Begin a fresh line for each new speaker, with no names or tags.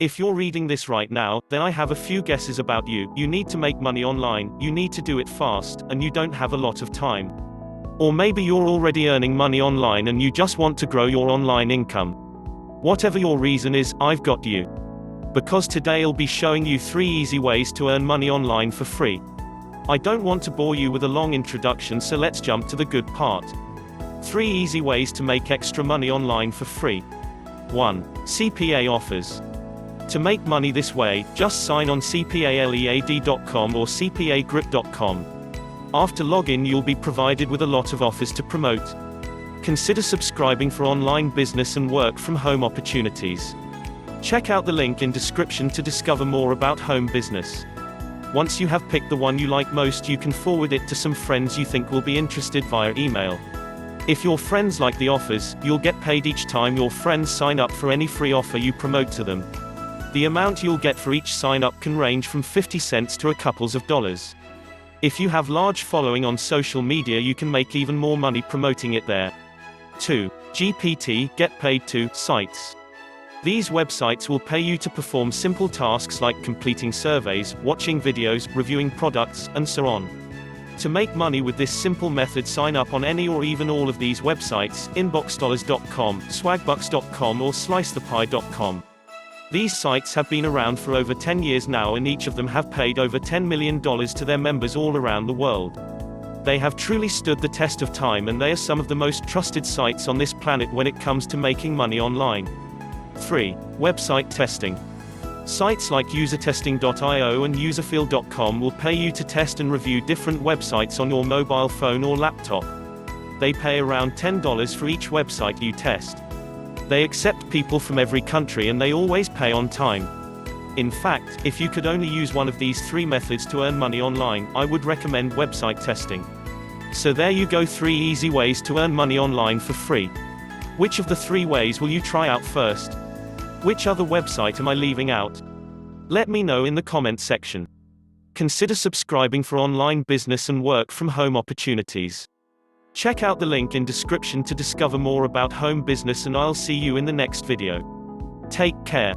If you're reading this right now, then I have a few guesses about you. You need to make money online, you need to do it fast, and you don't have a lot of time. Or maybe you're already earning money online and you just want to grow your online income. Whatever your reason is, I've got you. Because today I'll be showing you 3 easy ways to earn money online for free. I don't want to bore you with a long introduction, so let's jump to the good part. 3 easy ways to make extra money online for free. 1. CPA Offers. To make money this way, just sign on CPALEAD.com or CPAGrip.com. After login, you'll be provided with a lot of offers to promote. Consider subscribing for online business and work from home opportunities. Check out the link in description to discover more about home business. Once you have picked the one you like most, you can forward it to some friends you think will be interested via email. If your friends like the offers, you'll get paid each time your friends sign up for any free offer you promote to them. The amount you'll get for each sign-up can range from 50 cents to a couple of dollars. If you have large following on social media, you can make even more money promoting it there. 2. GPT, Get Paid To, sites. These websites will pay you to perform simple tasks like completing surveys, watching videos, reviewing products, and so on. To make money with this simple method, sign up on any or even all of these websites: inboxdollars.com, swagbucks.com or slicethepie.com. These sites have been around for over 10 years now, and each of them have paid over $10 million to their members all around the world. They have truly stood the test of time, and they are some of the most trusted sites on this planet when it comes to making money online. 3. Website testing. Sites like usertesting.io and userfeel.com will pay you to test and review different websites on your mobile phone or laptop. They pay around $10 for each website you test. They accept people from every country and they always pay on time. In fact, if you could only use one of these 3 methods to earn money online, I would recommend website testing. So there you go, 3 easy ways to earn money online for free. Which of the 3 ways will you try out first? Which other website am I leaving out? Let me know in the comment section. Consider subscribing for online business and work from home opportunities. Check out the link in description to discover more about home business, and I'll see you in the next video. Take care.